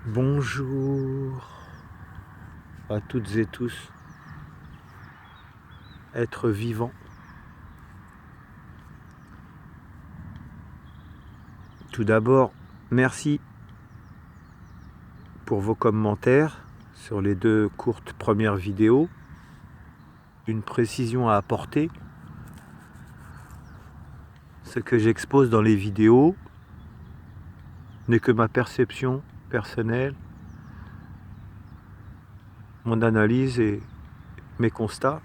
Bonjour à toutes et tous, êtres vivants. Tout d'abord, merci pour vos commentaires sur les 2 courtes premières vidéos. Une précision à apporter, ce que j'expose dans les vidéos n'est que ma perception personnelle, mon analyse et mes constats.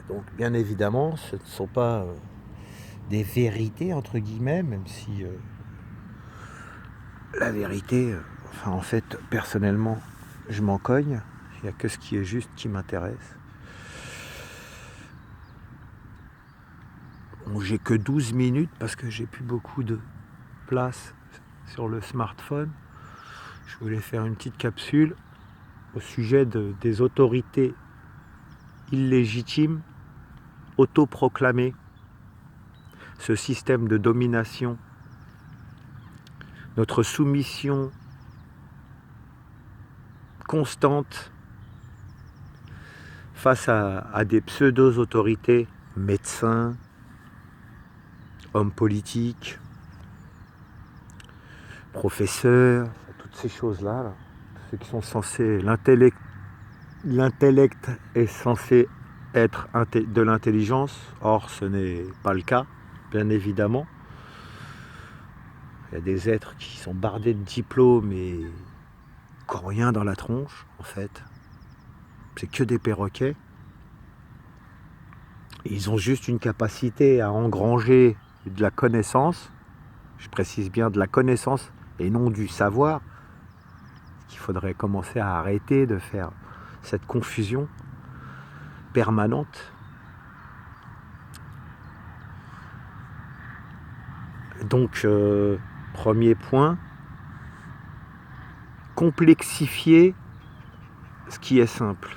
Donc bien évidemment, ce ne sont pas des vérités entre guillemets, même si la vérité, en fait, personnellement, je m'en cogne. Il n'y a que ce qui est juste qui m'intéresse. Bon, j'ai que 12 minutes parce que j'ai plus beaucoup de place sur le smartphone. Je voulais faire une petite capsule au sujet des autorités illégitimes, autoproclamées, ce système de domination, notre soumission constante face à des pseudo-autorités, médecins, hommes politiques, professeurs, toutes ces choses-là, ceux qui sont censés, l'intellect est censé être de l'intelligence, or ce n'est pas le cas, bien évidemment. Il y a des êtres qui sont bardés de diplômes et qui n'ont rien dans la tronche, en fait. C'est que des perroquets. Et ils ont juste une capacité à engranger de la connaissance, je précise bien de la connaissance et non du savoir. Il faudrait commencer à arrêter de faire cette confusion permanente. Donc, premier point, complexifier ce qui est simple.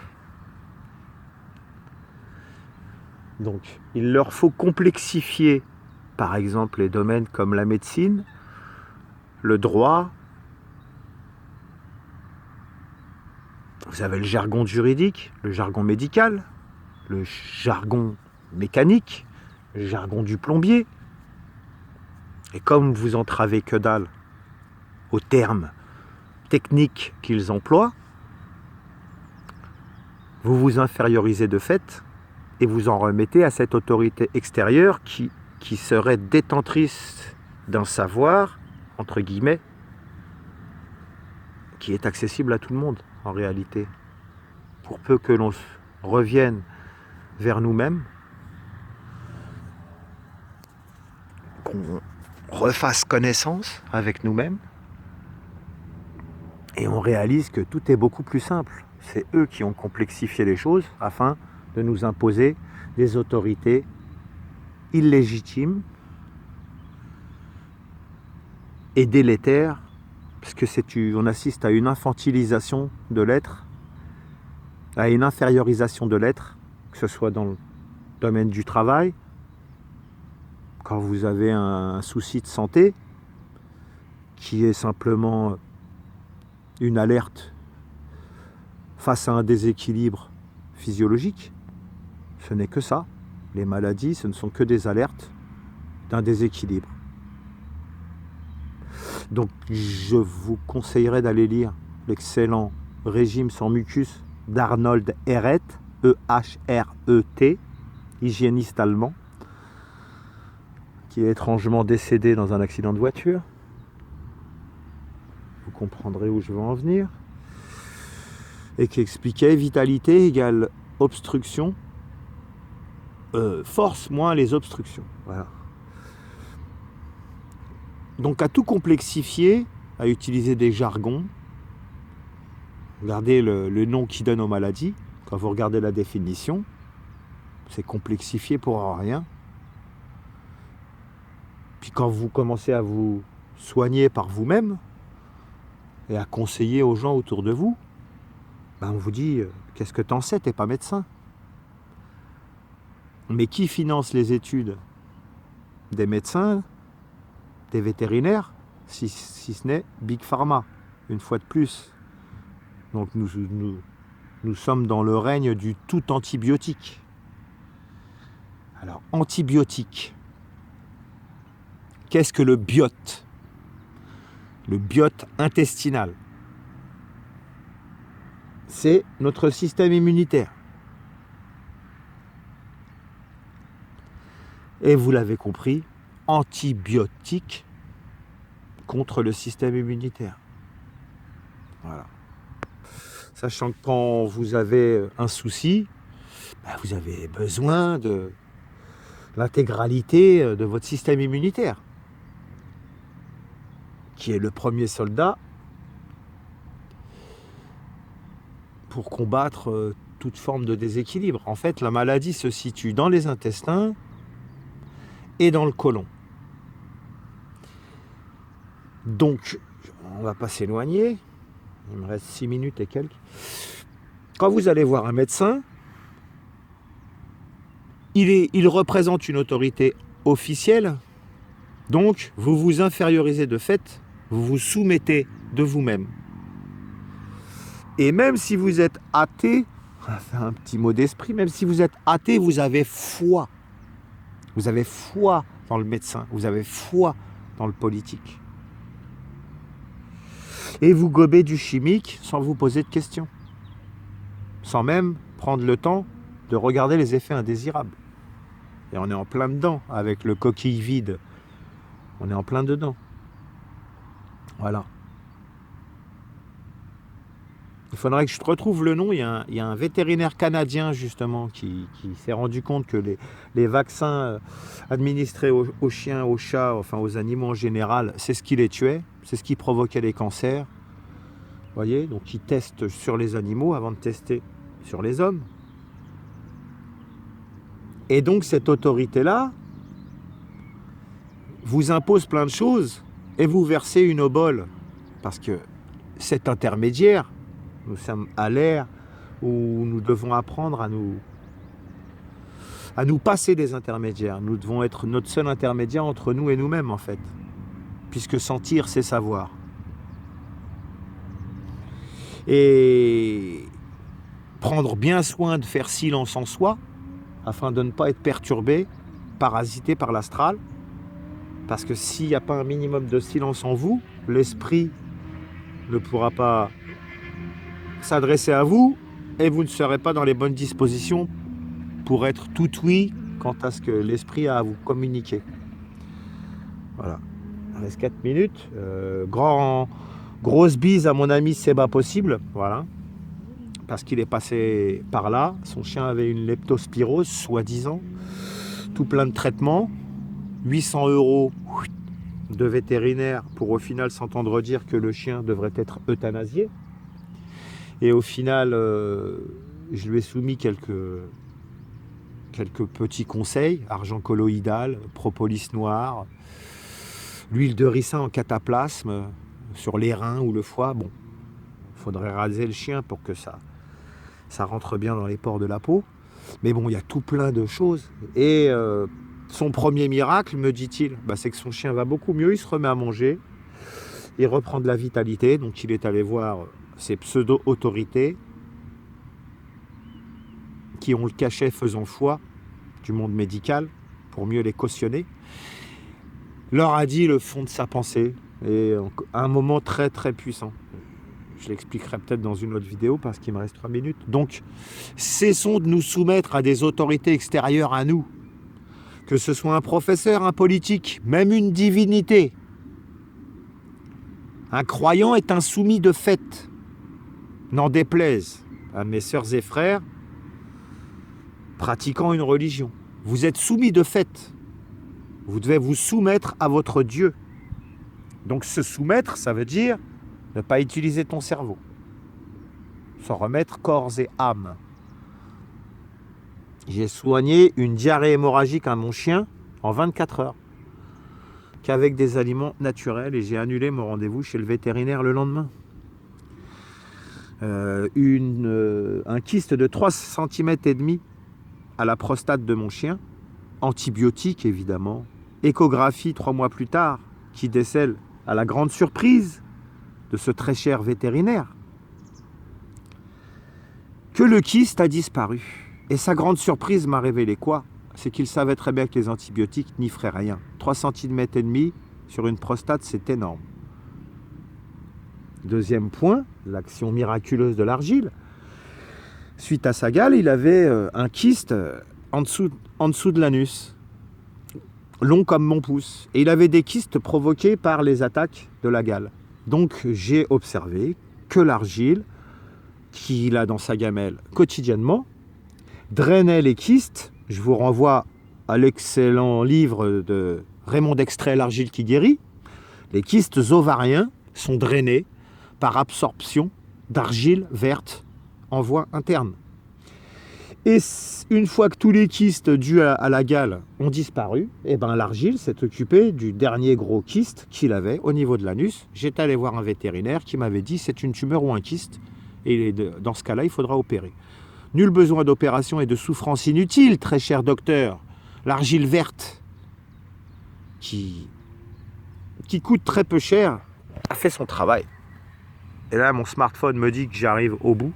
Donc, il leur faut complexifier, par exemple, les domaines comme la médecine, le droit. Vous avez le jargon juridique, le jargon médical, le jargon mécanique, le jargon du plombier. Et comme vous entravez que dalle aux termes techniques qu'ils emploient, vous vous infériorisez de fait et vous en remettez à cette autorité extérieure qui serait détentrice d'un savoir, entre guillemets, qui est accessible à tout le monde en réalité. Pour peu que l'on revienne vers nous-mêmes, qu'on refasse connaissance avec nous-mêmes, et on réalise que tout est beaucoup plus simple. C'est eux qui ont complexifié les choses afin de nous imposer des autorités illégitimes et délétères, parce que on assiste à une infantilisation de l'être, à une infériorisation de l'être, que ce soit dans le domaine du travail, quand vous avez un souci de santé, qui est simplement une alerte face à un déséquilibre physiologique. Ce n'est que ça. Les maladies, ce ne sont que des alertes d'un déséquilibre. Donc je vous conseillerais d'aller lire l'excellent Régime sans mucus d'Arnold Ehret, E-H-R-E-T, hygiéniste allemand, qui est étrangement décédé dans un accident de voiture. Vous comprendrez où je veux en venir. Et qui expliquait vitalité égale obstruction, force moins les obstructions. Voilà. Donc à tout complexifier, à utiliser des jargons, regardez le nom qui donne aux maladies, quand vous regardez la définition, c'est complexifié pour rien. Puis quand vous commencez à vous soigner par vous-même et à conseiller aux gens autour de vous, on vous dit, qu'est-ce que t'en sais, t'es pas médecin. Mais qui finance les études des médecins, des vétérinaires? si ce n'est Big Pharma, une fois de plus. Donc nous sommes dans le règne du tout antibiotique. Alors, antibiotique. Qu'est-ce que le biote? Le biote intestinal. C'est notre système immunitaire. Et vous l'avez compris, antibiotique contre le système immunitaire. Voilà. Sachant que quand vous avez un souci, vous avez besoin de l'intégralité de votre système immunitaire, qui est le premier soldat pour combattre toute forme de déséquilibre. En fait, la maladie se situe dans les intestins et dans le côlon. Donc, on ne va pas s'éloigner. Il me reste 6 minutes et quelques. Quand vous allez voir un médecin, il représente une autorité officielle, donc vous vous infériorisez de fait, vous vous soumettez de vous-même. Et même si vous êtes athée, on va faire un petit mot d'esprit, même si vous êtes athée, vous avez foi. Vous avez foi dans le médecin, vous avez foi dans le politique. Et vous gobez du chimique sans vous poser de questions. Sans même prendre le temps de regarder les effets indésirables. Et on est en plein dedans, avec le coquille vide. On est en plein dedans. Voilà. Il faudrait que je te retrouve le nom. Il y a un vétérinaire canadien, justement, qui s'est rendu compte que les vaccins administrés aux chiens, aux chats, enfin aux animaux en général, c'est ce qui les tuait, c'est ce qui provoquait les cancers. Vous voyez, donc ils testent sur les animaux avant de tester sur les hommes. Et donc cette autorité-là vous impose plein de choses et vous versez une obole. Parce que cet intermédiaire, nous sommes à l'ère où nous devons apprendre à nous passer des intermédiaires. Nous devons être notre seul intermédiaire entre nous et nous-mêmes, en fait. Puisque sentir, c'est savoir. Et prendre bien soin de faire silence en soi, afin de ne pas être perturbé, parasité par l'astral. Parce que s'il n'y a pas un minimum de silence en vous, l'esprit ne pourra pas s'adresser à vous et vous ne serez pas dans les bonnes dispositions pour être tout oui quant à ce que l'esprit a à vous communiquer. Voilà. Il reste 4 minutes. Grosse bise à mon ami Seba Possible. Voilà. Parce qu'il est passé par là. Son chien avait une leptospirose, soi-disant. Tout plein de traitements. 800 € de vétérinaire pour au final s'entendre dire que le chien devrait être euthanasié. Et au final, je lui ai soumis quelques petits conseils. Argent colloïdal, propolis noir, l'huile de ricin en cataplasme sur les reins ou le foie. Bon, il faudrait raser le chien pour que ça rentre bien dans les pores de la peau. Mais bon, il y a tout plein de choses. Et son premier miracle, me dit-il, c'est que son chien va beaucoup mieux, il se remet à manger, il reprend de la vitalité, donc il est allé voir ces pseudo-autorités qui ont le cachet faisant foi du monde médical pour mieux les cautionner, leur a dit le fond de sa pensée, et un moment très très puissant. Je l'expliquerai peut-être dans une autre vidéo parce qu'il me reste 3 minutes. Donc, cessons de nous soumettre à des autorités extérieures à nous. Que ce soit un professeur, un politique, même une divinité. Un croyant est un soumis de fait. N'en déplaise à mes sœurs et frères pratiquant une religion. Vous êtes soumis de fait. Vous devez vous soumettre à votre Dieu. Donc se soumettre, ça veut dire ne pas utiliser ton cerveau. S'en remettre corps et âme. J'ai soigné une diarrhée hémorragique à mon chien en 24 heures. Qu'avec des aliments naturels, et j'ai annulé mon rendez-vous chez le vétérinaire le lendemain. Un kyste de 3,5 cm à la prostate de mon chien, antibiotique évidemment, échographie 3 mois plus tard, qui décèle à la grande surprise de ce très cher vétérinaire, que le kyste a disparu. Et sa grande surprise m'a révélé quoi? C'est qu'il savait très bien que les antibiotiques n'y feraient rien. 3,5 cm sur une prostate, c'est énorme. Deuxième point, l'action miraculeuse de l'argile. Suite à sa gale, il avait un kyste en dessous de l'anus, long comme mon pouce. Et il avait des kystes provoqués par les attaques de la gale. Donc j'ai observé que l'argile qu'il a dans sa gamelle quotidiennement drainait les kystes. Je vous renvoie à l'excellent livre de Raymond Dextray, L'argile qui guérit. Les kystes ovariens sont drainés par absorption d'argile verte en voie interne. Et une fois que tous les kystes dus à la gale ont disparu, eh ben l'argile s'est occupée du dernier gros kyste qu'il avait au niveau de l'anus. J'étais allé voir un vétérinaire qui m'avait dit c'est une tumeur ou un kyste, et dans ce cas-là, il faudra opérer. Nul besoin d'opération et de souffrance inutile, très cher docteur. L'argile verte, qui coûte très peu cher, a fait son travail. Et là, mon smartphone me dit que j'arrive au bout.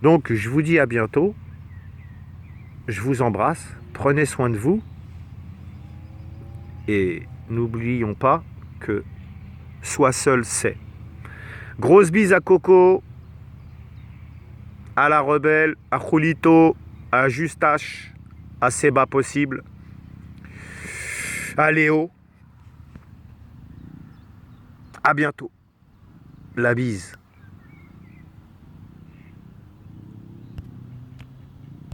Donc, je vous dis à bientôt. Je vous embrasse. Prenez soin de vous. Et n'oublions pas que soi seul sait. Grosse bise à Coco, à la rebelle, à Julito, à Justache, à Seba possible, à Léo. À bientôt. La bise.